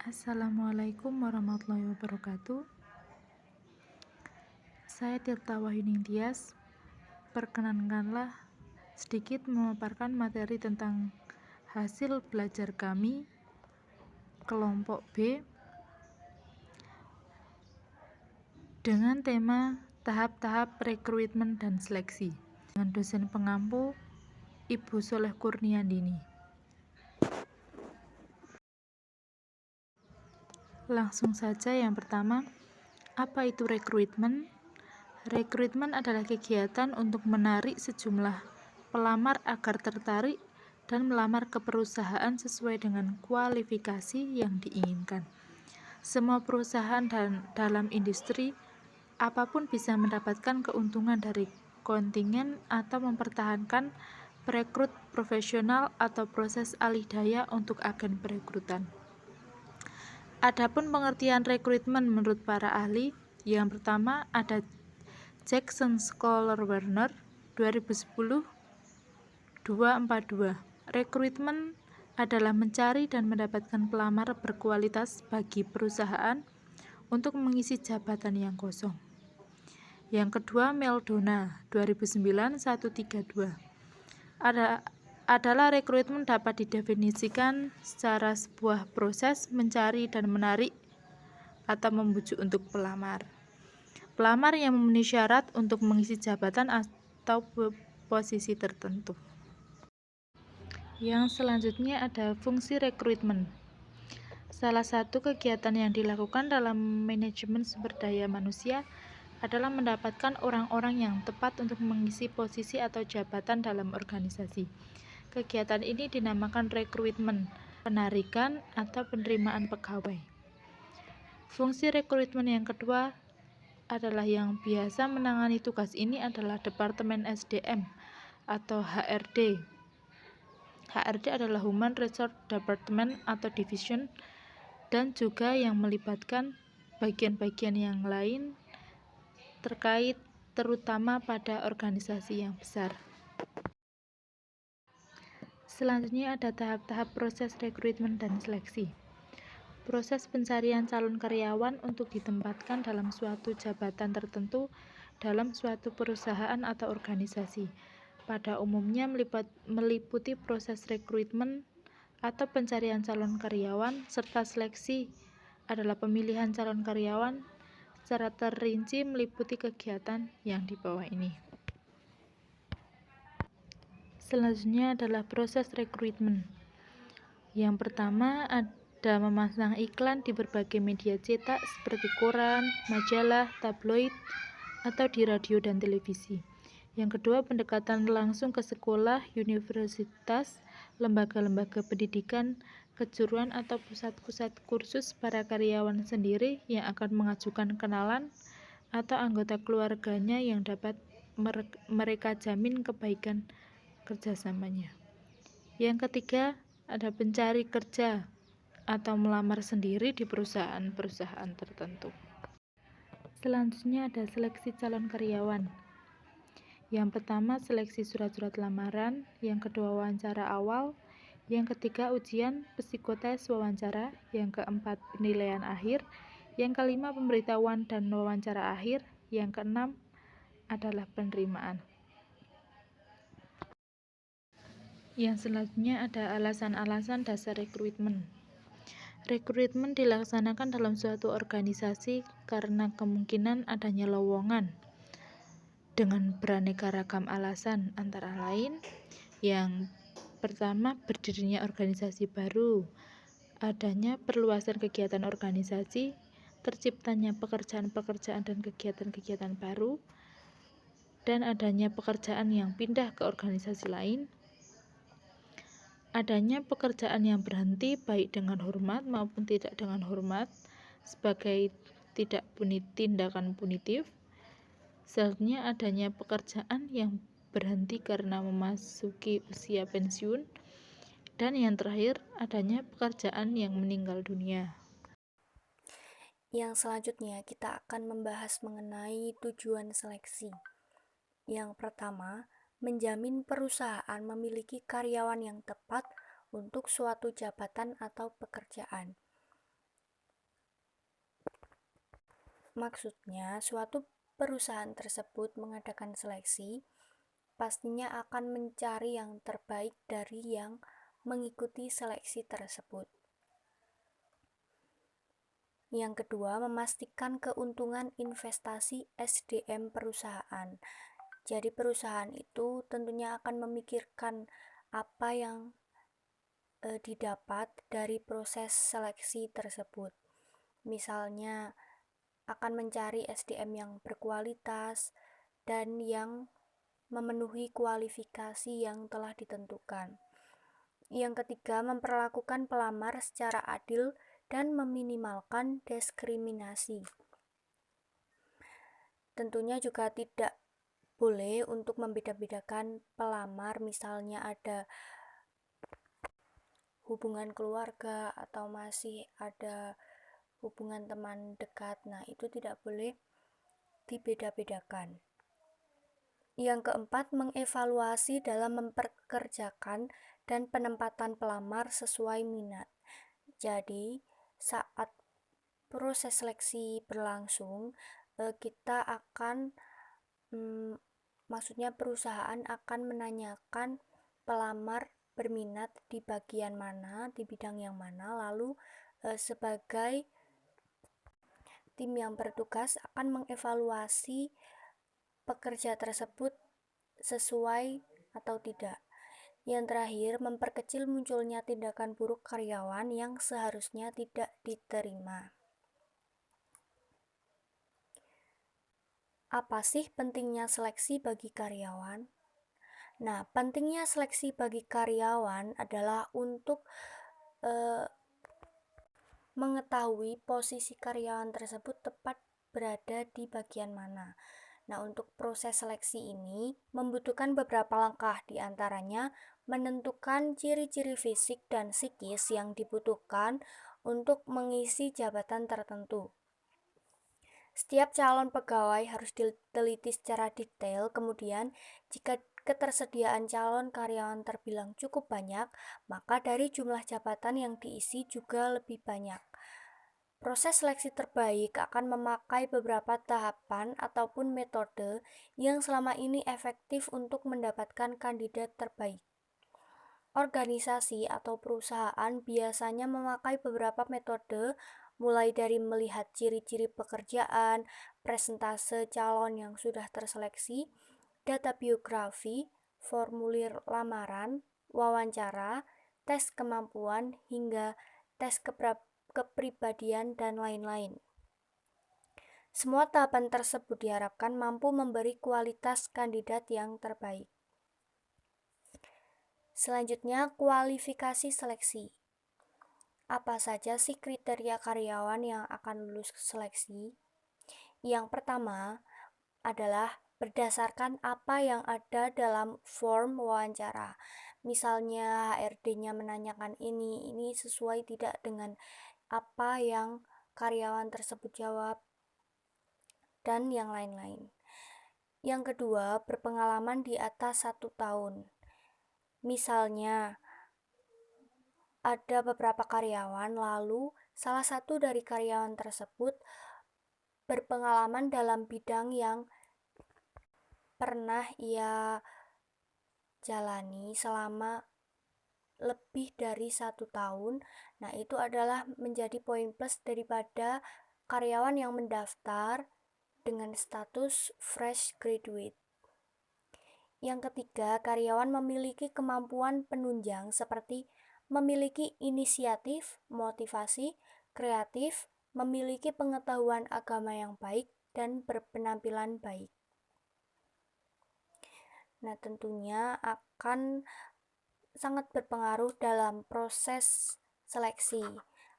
Assalamualaikum warahmatullahi wabarakatuh. Saya Tirta Wahyuning Tias. Perkenankanlah sedikit memaparkan materi tentang hasil belajar kami kelompok B dengan tema tahap-tahap rekrutmen dan seleksi dengan dosen pengampu Ibu Soleh Kurniandini. Langsung saja, yang pertama, apa itu rekrutmen? Rekrutmen adalah kegiatan untuk menarik sejumlah pelamar agar tertarik dan melamar ke perusahaan sesuai dengan kualifikasi yang diinginkan. Semua perusahaan dalam industri apapun bisa mendapatkan keuntungan dari kontingen atau mempertahankan perekrut profesional atau proses alih daya untuk agen perekrutan. Adapun pengertian rekrutmen menurut para ahli, yang pertama ada Jackson Scholar Warner 2010-242. Rekrutmen adalah mencari dan mendapatkan pelamar berkualitas bagi perusahaan untuk mengisi jabatan yang kosong. Yang kedua, Meldona 2009-132. Adalah rekrutmen dapat didefinisikan secara sebuah proses mencari dan menarik atau membujuk untuk pelamar. Pelamar yang memenuhi syarat untuk mengisi jabatan atau posisi tertentu. Yang selanjutnya ada fungsi rekrutmen. Salah satu kegiatan yang dilakukan dalam manajemen sumber daya manusia adalah mendapatkan orang-orang yang tepat untuk mengisi posisi atau jabatan dalam organisasi. Kegiatan ini dinamakan rekrutmen, penarikan atau penerimaan pegawai. Fungsi rekrutmen yang kedua adalah yang biasa menangani tugas ini adalah Departemen SDM atau HRD. HRD adalah Human Resource Department atau Division, dan juga yang melibatkan bagian-bagian yang lain terkait terutama pada organisasi yang besar. Selanjutnya ada tahap-tahap proses rekrutmen dan seleksi. Proses pencarian calon karyawan untuk ditempatkan dalam suatu jabatan tertentu dalam suatu perusahaan atau organisasi. Pada umumnya meliputi proses rekrutmen atau pencarian calon karyawan, serta seleksi adalah pemilihan calon karyawan. Secara terinci meliputi kegiatan yang di bawah ini. Selanjutnya adalah proses rekrutmen. Yang pertama ada memasang iklan di berbagai media cetak seperti koran, majalah, tabloid, atau di radio dan televisi. Yang kedua, pendekatan langsung ke sekolah, universitas, lembaga-lembaga pendidikan, kejuruan atau pusat-pusat kursus para karyawan sendiri yang akan mengajukan kenalan atau anggota keluarganya yang dapat mereka jamin kebaikan kerjasamanya. Yang ketiga, ada pencari kerja atau melamar sendiri di perusahaan-perusahaan tertentu. Selanjutnya ada seleksi calon karyawan. Yang pertama, seleksi surat-surat lamaran. Yang kedua, wawancara awal. Yang ketiga, ujian psikotes wawancara. Yang keempat, penilaian akhir. Yang kelima, pemberitahuan dan wawancara akhir. Yang keenam adalah penerimaan. Yang selanjutnya ada alasan-alasan dasar rekrutmen. Rekrutmen dilaksanakan dalam suatu organisasi karena kemungkinan adanya lowongan dengan beraneka ragam alasan, antara lain yang pertama, berdirinya organisasi baru, adanya perluasan kegiatan organisasi, terciptanya pekerjaan-pekerjaan dan kegiatan-kegiatan baru, dan adanya pekerjaan yang pindah ke organisasi lain, adanya pekerjaan yang berhenti baik dengan hormat maupun tidak dengan hormat sebagai tindakan punitif. Selanjutnya adanya pekerjaan yang berhenti karena memasuki usia pensiun, dan yang terakhir adanya pekerjaan yang meninggal dunia. Yang selanjutnya kita akan membahas mengenai tujuan seleksi. Yang pertama, menjamin perusahaan memiliki karyawan yang tepat untuk suatu jabatan atau pekerjaan. Maksudnya, suatu perusahaan tersebut mengadakan seleksi, pastinya akan mencari yang terbaik dari yang mengikuti seleksi tersebut. Yang kedua, memastikan keuntungan investasi SDM perusahaan. Jadi perusahaan itu tentunya akan memikirkan apa yang didapat dari proses seleksi tersebut. Misalnya akan mencari SDM yang berkualitas dan yang memenuhi kualifikasi yang telah ditentukan. Yang ketiga, memperlakukan pelamar secara adil dan meminimalkan diskriminasi. Tentunya juga tidak boleh untuk membeda-bedakan pelamar, misalnya ada hubungan keluarga atau masih ada hubungan teman dekat. Nah, itu tidak boleh dibeda-bedakan. Yang keempat, mengevaluasi dalam mempekerjakan dan penempatan pelamar sesuai minat. Jadi, saat proses seleksi berlangsung, kita akan maksudnya perusahaan akan menanyakan pelamar berminat di bagian mana, di bidang yang mana, lalu sebagai tim yang bertugas akan mengevaluasi pekerja tersebut sesuai atau tidak. Yang terakhir, memperkecil munculnya tindakan buruk karyawan yang seharusnya tidak diterima. Apa sih pentingnya seleksi bagi karyawan? Nah, pentingnya seleksi bagi karyawan adalah untuk mengetahui posisi karyawan tersebut tepat berada di bagian mana. Nah, untuk proses seleksi ini membutuhkan beberapa langkah, diantaranya menentukan ciri-ciri fisik dan psikis yang dibutuhkan untuk mengisi jabatan tertentu. Setiap calon pegawai harus diteliti secara detail, kemudian jika ketersediaan calon karyawan terbilang cukup banyak, maka dari jumlah jabatan yang diisi juga lebih banyak. Proses seleksi terbaik akan memakai beberapa tahapan ataupun metode yang selama ini efektif untuk mendapatkan kandidat terbaik. Organisasi atau perusahaan biasanya memakai beberapa metode, mulai dari melihat ciri-ciri pekerjaan, presentase calon yang sudah terseleksi, data biografi, formulir lamaran, wawancara, tes kemampuan, hingga tes kepribadian, dan lain-lain. Semua tahapan tersebut diharapkan mampu memberi kualitas kandidat yang terbaik. Selanjutnya, kualifikasi seleksi. Apa saja sih kriteria karyawan yang akan lulus seleksi? Yang pertama adalah berdasarkan apa yang ada dalam form wawancara. Misalnya HRD-nya menanyakan ini sesuai tidak dengan apa yang karyawan tersebut jawab, dan yang lain-lain. Yang kedua, berpengalaman di atas 1 tahun. Misalnya, ada beberapa karyawan, lalu salah satu dari karyawan tersebut berpengalaman dalam bidang yang pernah ia jalani selama lebih dari 1 tahun. Nah, itu adalah menjadi poin plus daripada karyawan yang mendaftar dengan status fresh graduate. Yang ketiga, karyawan memiliki kemampuan penunjang seperti memiliki inisiatif, motivasi, kreatif, memiliki pengetahuan agama yang baik, dan berpenampilan baik. Nah, tentunya akan sangat berpengaruh dalam proses seleksi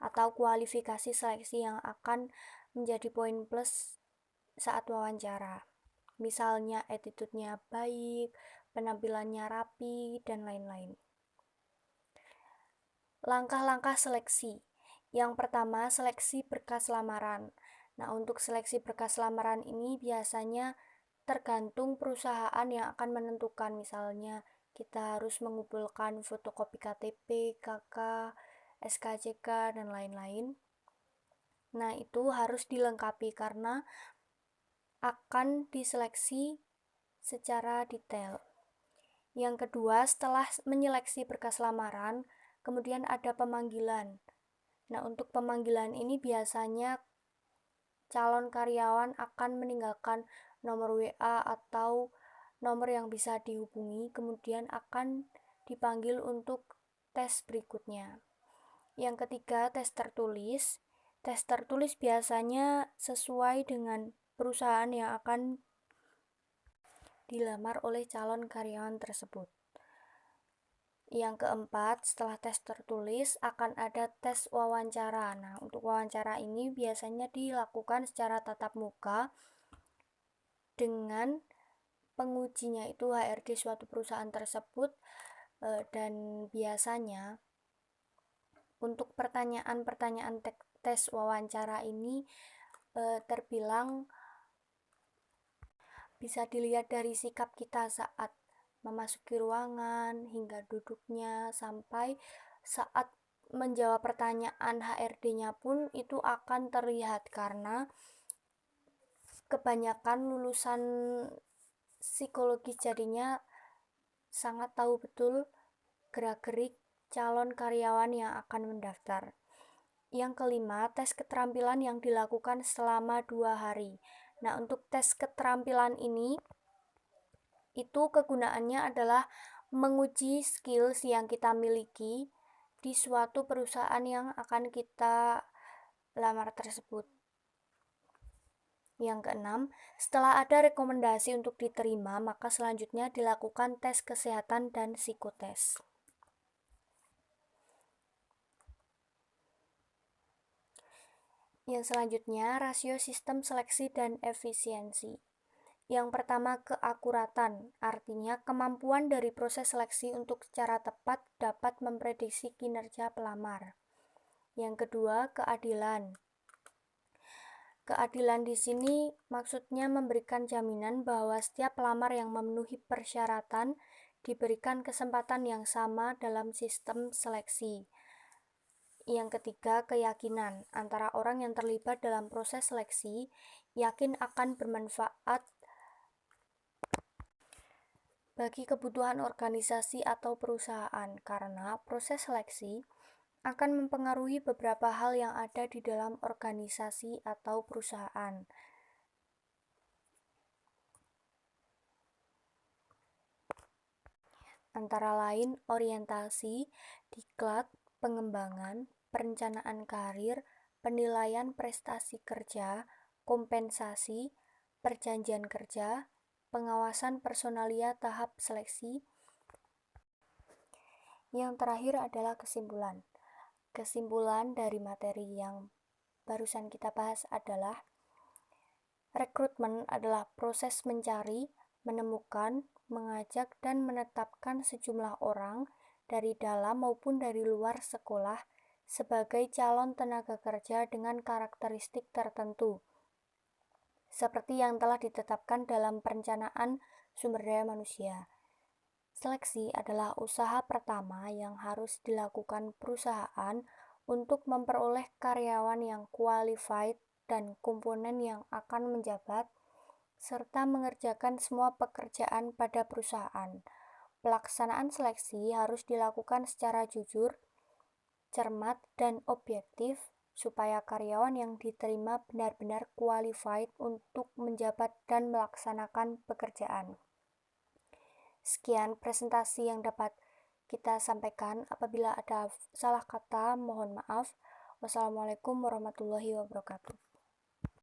atau kualifikasi seleksi yang akan menjadi poin plus saat wawancara. Misalnya attitude-nya baik, penampilannya rapi, dan lain-lain. Langkah-langkah seleksi. Yang pertama, seleksi berkas lamaran. Nah, untuk seleksi berkas lamaran ini biasanya tergantung perusahaan yang akan menentukan. Misalnya, kita harus mengumpulkan fotokopi KTP, KK, SKCK, dan lain-lain. Nah, itu harus dilengkapi karena akan diseleksi secara detail. Yang kedua, setelah menyeleksi berkas lamaran, kemudian ada pemanggilan. Nah, untuk pemanggilan ini biasanya calon karyawan akan meninggalkan nomor WA atau nomor yang bisa dihubungi, kemudian akan dipanggil untuk tes berikutnya. Yang ketiga, tes tertulis. Tes tertulis biasanya sesuai dengan perusahaan yang akan dilamar oleh calon karyawan tersebut. Yang keempat, setelah tes tertulis akan ada tes wawancara. Nah, untuk wawancara ini biasanya dilakukan secara tatap muka dengan pengujinya itu HRD suatu perusahaan tersebut, dan biasanya untuk pertanyaan-pertanyaan tes wawancara ini terbilang bisa dilihat dari sikap kita saat memasuki ruangan hingga duduknya sampai saat menjawab pertanyaan HRD-nya pun itu akan terlihat karena kebanyakan lulusan psikologi jadinya sangat tahu betul gerak-gerik calon karyawan yang akan mendaftar. Yang kelima, tes keterampilan yang dilakukan selama 2 hari. Nah, untuk tes keterampilan ini itu kegunaannya adalah menguji skills yang kita miliki di suatu perusahaan yang akan kita lamar tersebut. Yang keenam, setelah ada rekomendasi untuk diterima, maka selanjutnya dilakukan tes kesehatan dan psikotes. Yang selanjutnya, rasio sistem seleksi dan efisiensi. Yang pertama, keakuratan, artinya kemampuan dari proses seleksi untuk secara tepat dapat memprediksi kinerja pelamar. Yang kedua, keadilan. Keadilan di sini maksudnya memberikan jaminan bahwa setiap pelamar yang memenuhi persyaratan diberikan kesempatan yang sama dalam sistem seleksi. Yang ketiga, keyakinan. Antara orang yang terlibat dalam proses seleksi yakin akan bermanfaat bagi kebutuhan organisasi atau perusahaan, karena proses seleksi akan mempengaruhi beberapa hal yang ada di dalam organisasi atau perusahaan. Antara lain orientasi, diklat, pengembangan, perencanaan karir, penilaian prestasi kerja, kompensasi, perjanjian kerja, pengawasan personalia tahap seleksi. Yang terakhir adalah kesimpulan. Kesimpulan dari materi yang barusan kita bahas adalah rekrutmen adalah proses mencari, menemukan, mengajak, dan menetapkan sejumlah orang dari dalam maupun dari luar sekolah sebagai calon tenaga kerja dengan karakteristik tertentu, seperti yang telah ditetapkan dalam perencanaan sumber daya manusia. Seleksi adalah usaha pertama yang harus dilakukan perusahaan untuk memperoleh karyawan yang qualified dan komponen yang akan menjabat, serta mengerjakan semua pekerjaan pada perusahaan. Pelaksanaan seleksi harus dilakukan secara jujur, cermat, dan objektif supaya karyawan yang diterima benar-benar qualified untuk menjabat dan melaksanakan pekerjaan. Sekian presentasi yang dapat kita sampaikan. Apabila ada salah kata, mohon maaf. Wassalamualaikum warahmatullahi wabarakatuh.